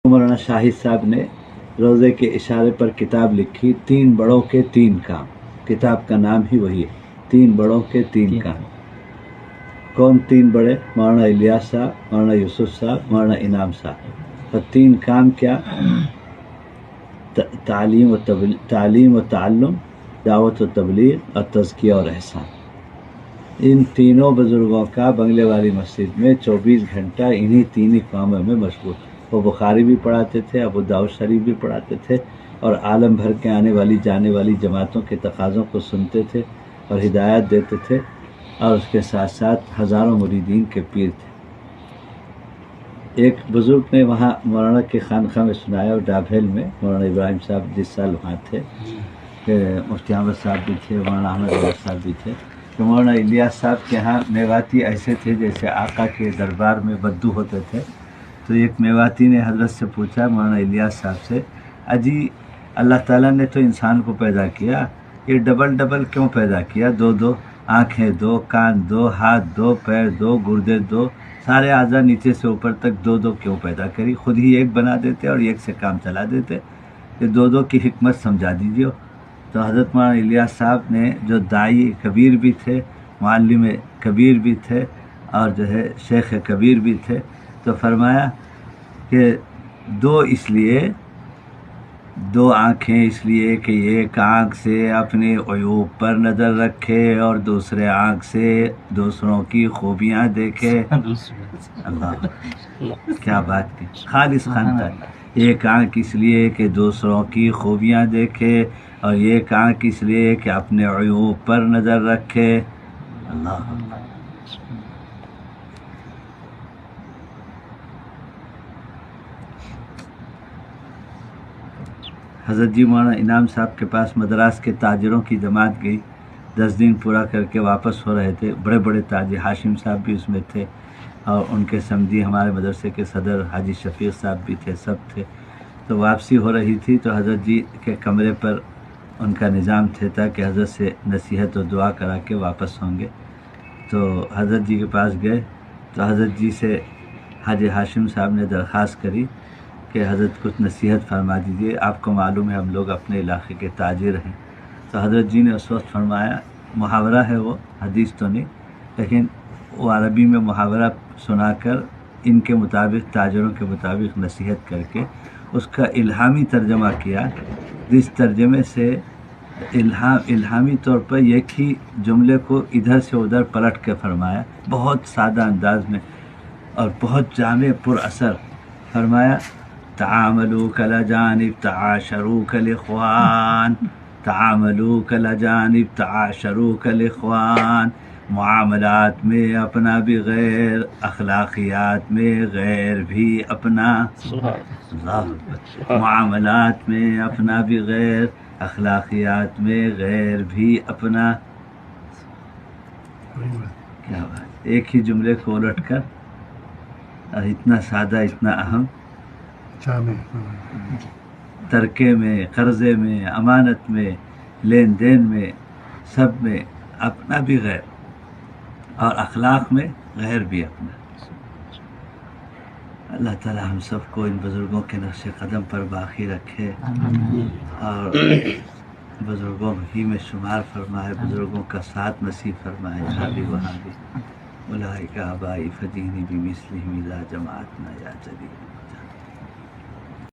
مولانا شاہد صاحب نے روزے کے اشارے پر کتاب لکھی، 3 بڑوں کے 3 کام. کتاب کا نام ہی وہی ہے، 3 بڑوں کے 3 کام. کون 3 بڑے؟ مولانا الیاس صاحب، مولانا یوسف صاحب، مولانا انعام صاحب. اور 3 کام کیا؟ تعلیم و تعلم، دعوت و تبلیغ اور تزکیہ اور احسان. ان تینوں بزرگوں کا بنگلے والی مسجد میں 24 گھنٹہ انہی 3 کاموں میں مشغول. وہ بخاری بھی پڑھاتے تھے، ابو داؤد شریف بھی پڑھاتے تھے، اور عالم بھر کے آنے والی جانے والی جماعتوں کے تقاضوں کو سنتے تھے اور ہدایت دیتے تھے، اور اس کے ساتھ ساتھ ہزاروں مریدین کے پیر تھے. ایک بزرگ نے وہاں مولانا کے خانقاہ میں سنایا، اور ڈابھیل میں مولانا ابراہیم صاحب جس سال وہاں تھے، کہ مفتی احمد صاحب بھی تھے، مولانا احمد علی صاحب بھی تھے، کہ مولانا الیاس صاحب کے ہاں میواتی ایسے تھے جیسے آقا کے دربار میں بدو ہوتے تھے. تو ایک میواتی نے حضرت سے پوچھا مولانا الیاس صاحب سے، اجی اللہ تعالیٰ نے تو انسان کو پیدا کیا، یہ ڈبل ڈبل کیوں پیدا کیا؟ 2 آنکھیں، 2 کان، 2 ہاتھ، 2 پیر، 2 گردے، 2 سارے اعضاء نیچے سے اوپر تک 2 کیوں پیدا کری؟ خود ہی ایک بنا دیتے اور ایک سے کام چلا دیتے. یہ 2 کی حکمت سمجھا دیجیے. تو حضرت مولانا الیاس صاحب نے، جو داعی کبیر بھی تھے، معلم کبیر بھی تھے، اور جو ہے شیخ کبیر بھی تھے، تو فرمایا کہ 2 اس لیے، 2 آنکھیں اس لیے کہ ایک آنکھ سے اپنے عیوب پر نظر رکھے اور دوسرے آنکھ سے دوسروں کی خوبیاں دیکھے. اللہ، کیا بات کی، خالص خانتا. ایک آنکھ اس لیے کہ دوسروں کی خوبیاں دیکھے، اور ایک آنکھ اس لیے کہ اپنے عیوب پر نظر رکھے. اللہ، حضرت جی مولانا انعام صاحب کے پاس مدراس کے تاجروں کی جماعت گئی. 10 دن پورا کر کے واپس ہو رہے تھے. بڑے بڑے تاجر، ہاشم صاحب بھی اس میں تھے، اور ان کے سمدھی ہمارے مدرسے کے صدر حاجی شفیق صاحب بھی تھے، سب تھے. تو واپسی ہو رہی تھی، تو حضرت جی کے کمرے پر ان کا نظام تھا کہ حضرت سے نصیحت و دعا کرا کے واپس ہوں گے. تو حضرت جی کے پاس گئے، تو حضرت جی سے حاجی ہاشم صاحب نے درخواست کری کہ حضرت کچھ نصیحت فرما دیجیے، آپ کو معلوم ہے ہم لوگ اپنے علاقے کے تاجر ہیں. تو حضرت جی نے اس وقت فرمایا، محاورہ ہے وہ، حدیث تو نہیں، لیکن وہ عربی میں محاورہ سنا کر ان کے مطابق، تاجروں کے مطابق نصیحت کر کے اس کا الہامی ترجمہ کیا، جس ترجمے سے الہامی طور پر ایک ہی جملے کو ادھر سے ادھر پلٹ کے فرمایا، بہت سادہ انداز میں اور بہت جامع پر اثر. فرمایا، تعاملوا کالأجانب تعاشروا کالإخوان، تعاملوا کالأجانب تعاشروا کالإخوان. معاملات میں اپنا بھی غیر، اخلاقیات میں غیر بھی اپنا. اللہ، معاملات میں اپنا بھی غیر، اخلاقیات میں غیر بھی اپنا. کیا بات، ایک ہی جملے کو الٹ کر، اور اتنا سادہ، اتنا اہم. ترکے میں، قرضے میں، امانت میں، لین دین میں، سب میں اپنا بھی غیر، اور اخلاق میں غیر بھی اپنا. اللہ تعالی ہم سب کو ان بزرگوں کے نقش قدم پر باقی رکھے، اور بزرگوں ہی میں شمار فرمائے، بزرگوں کا ساتھ نصیب فرمائے. یہاں بھی وہاں بھی. اولئک آبائی فدینی بمثلہم اذا جماعتنا یا جلیل.